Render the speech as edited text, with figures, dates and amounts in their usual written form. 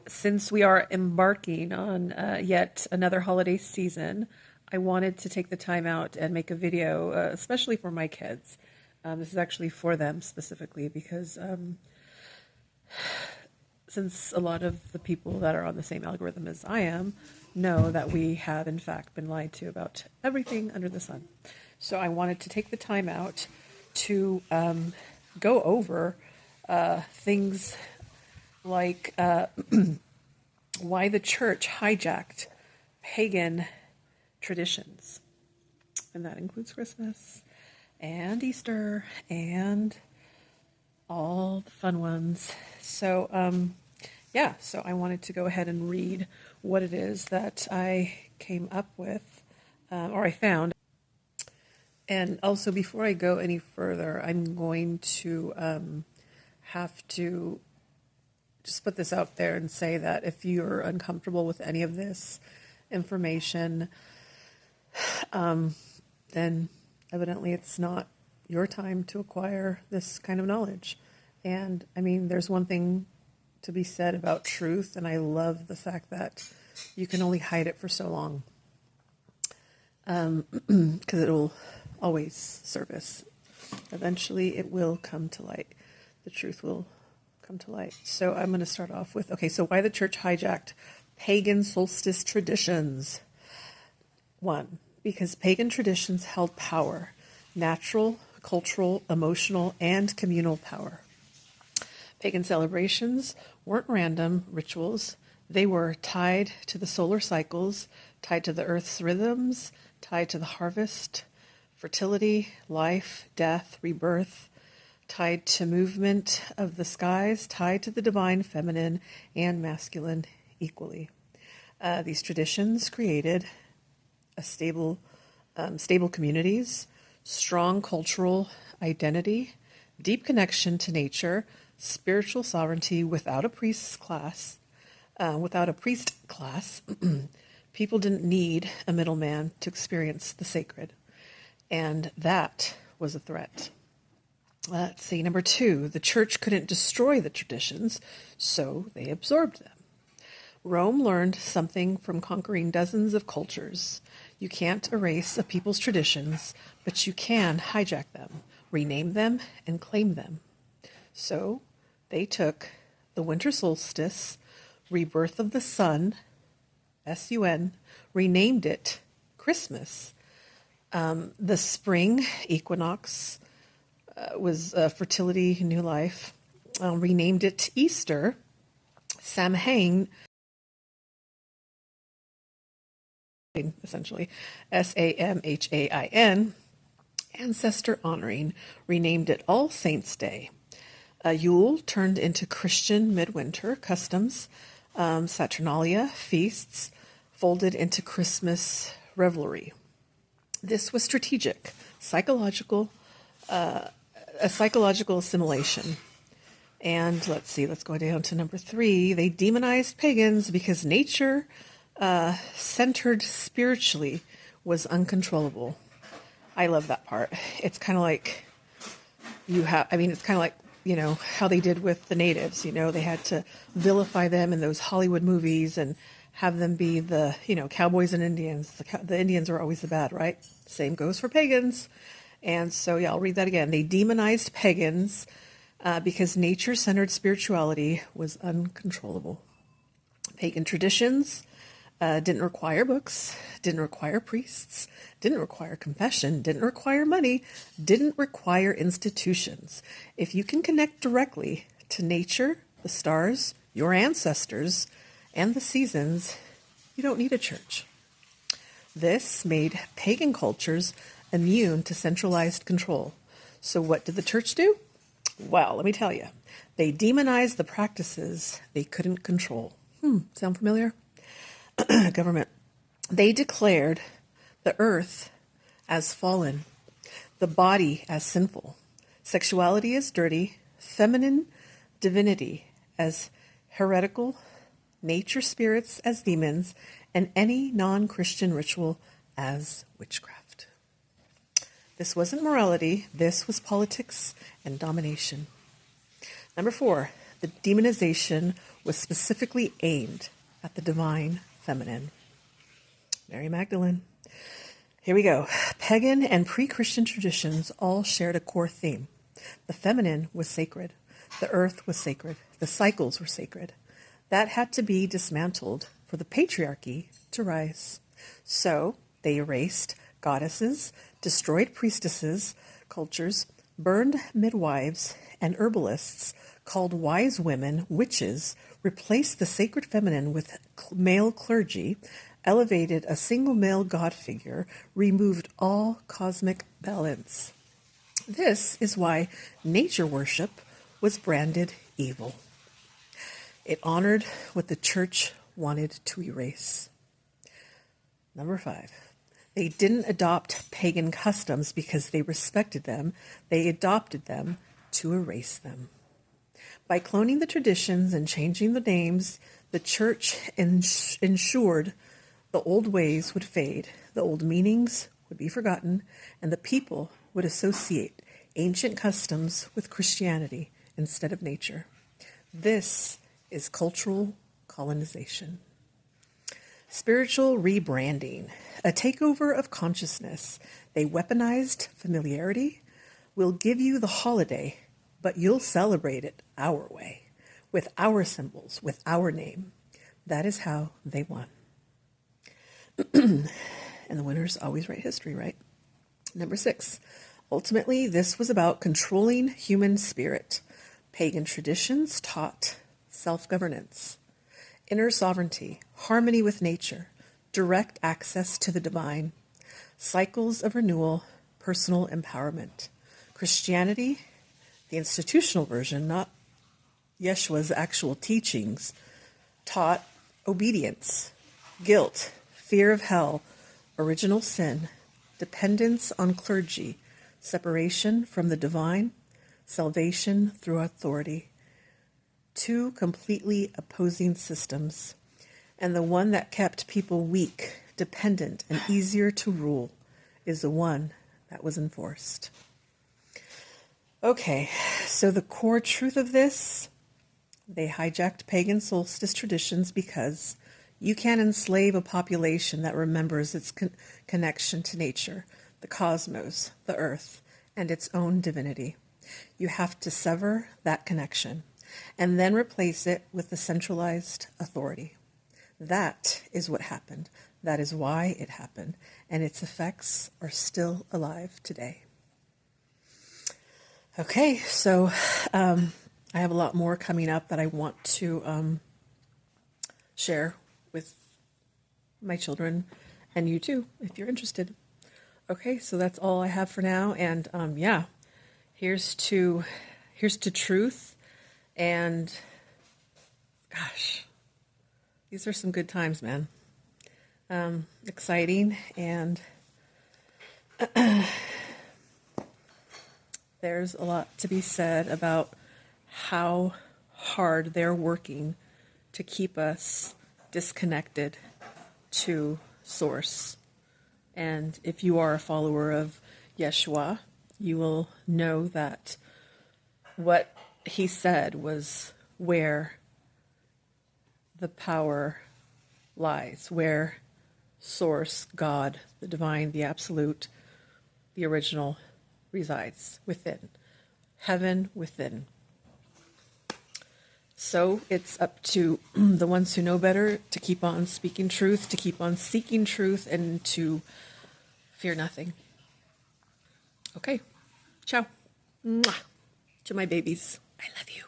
since we are embarking on yet another holiday season, I wanted to take the time out and make a video, especially for my kids. This is actually for them specifically because since a lot of the people that are on the same algorithm as I am know that we have, in fact, been lied to about everything under the sun. So I wanted to take the time out to go over things like why the church hijacked pagan traditions. And that includes Christmas and Easter and all the fun ones. So, so I wanted to go ahead and read what it is that I came up with, or I found. And also, before I go any further, I'm going to have to just put this out there and say that if you're uncomfortable with any of this information, then evidently it's not your time to acquire this kind of knowledge. And I mean, there's one thing to be said about truth, and I love the fact that you can only hide it for so long, because it'll always surface. Eventually it will come to light. The truth will come to light. So I'm going to start off with, so why the church hijacked pagan solstice traditions. 1, because pagan traditions held power, natural, cultural, emotional, and communal power. Pagan celebrations weren't random rituals. They were tied to the solar cycles, tied to the earth's rhythms, tied to the harvest, fertility, life, death, rebirth, tied to movement of the skies, tied to the divine feminine and masculine equally. These traditions created a stable communities, strong cultural identity, deep connection to nature, spiritual sovereignty without a priest class. People didn't need a middleman to experience the sacred, and that was a threat. Let's see, number 2, the church couldn't destroy the traditions, so they absorbed them. Rome learned something from conquering dozens of cultures. You can't erase a people's traditions, but you can hijack them, rename them, and claim them. So they took the winter solstice, rebirth of the sun, S-U-N, renamed it Christmas. The spring equinox was fertility, new life, renamed it Easter. Samhain, essentially, Samhain, ancestor honoring, renamed it All Saints' Day. Yule turned into Christian midwinter customs. Saturnalia, feasts, folded into Christmas revelry. This was strategic, a psychological assimilation. And let's go down to number 3. They demonized pagans because nature, centered spiritually, was uncontrollable. I love that part. It's kind of like how they did with the natives. They had to vilify them in those Hollywood movies and have them be the, cowboys and Indians. The Indians are always the bad, right? Same goes for pagans. And so, I'll read that again. They demonized pagans because nature-centered spirituality was uncontrollable. Pagan traditions didn't require books, didn't require priests, didn't require confession, didn't require money, didn't require institutions. If you can connect directly to nature, the stars, your ancestors, and the seasons, you don't need a church. This made pagan cultures immune to centralized control. So what did the church do? Well, let me tell you. They demonized the practices they couldn't control. Sound familiar? Government. They declared the earth as fallen, the body as sinful, sexuality as dirty, feminine divinity as heretical, nature spirits as demons, and any non-Christian ritual as witchcraft. This wasn't morality, this was politics and domination. Number 4, The demonization was specifically aimed at the divine feminine. Mary Magdalene. Here we go. Pagan and pre-Christian traditions all shared a core theme. The feminine was sacred. The earth was sacred. The cycles were sacred. That had to be dismantled for the patriarchy to rise. So they erased goddesses, destroyed priestesses, cultures, burned midwives, and herbalists, called wise women witches, replaced the sacred feminine with male clergy, elevated a single male god figure, removed all cosmic balance. This is why nature worship was branded evil. It honored what the church wanted to erase. Number 5. They didn't adopt pagan customs because they respected them. They adopted them to erase them. By cloning the traditions and changing the names, the church ensured the old ways would fade, the old meanings would be forgotten, and the people would associate ancient customs with Christianity instead of nature. This is cultural colonization. Spiritual rebranding, a takeover of consciousness. They weaponized familiarity. We'll give you the holiday, but you'll celebrate it our way, with our symbols, with our name. That is how they won. And the winners always write history, right? Number 6. Ultimately, this was about controlling human spirit. Pagan traditions taught self-governance, inner sovereignty, harmony with nature, direct access to the divine, cycles of renewal, personal empowerment. Christianity, the institutional version, not Yeshua's actual teachings, taught obedience, guilt, fear of hell, original sin, dependence on clergy, separation from the divine, salvation through authority. Two completely opposing systems, and the one that kept people weak, dependent, and easier to rule is the one that was enforced. Okay, so the core truth of this, they hijacked pagan solstice traditions because you can't enslave a population that remembers its connection to nature, the cosmos, the earth, and its own divinity. You have to sever that connection and then replace it with the centralized authority. That is what happened. That is why it happened, and its effects are still alive today. Okay, so I have a lot more coming up that I want to share with my children and you too, if you're interested. Okay, so that's all I have for now, and here's to truth, and gosh, these are some good times, man. Exciting, and there's a lot to be said about how hard they're working to keep us disconnected to Source. And if you are a follower of Yeshua, you will know that what he said was where the power lies, where Source, God, the divine, the absolute, the original resides within. Heaven within. So it's up to the ones who know better to keep on speaking truth, to keep on seeking truth, and to fear nothing. Okay. Ciao. Mwah. To my babies. I love you.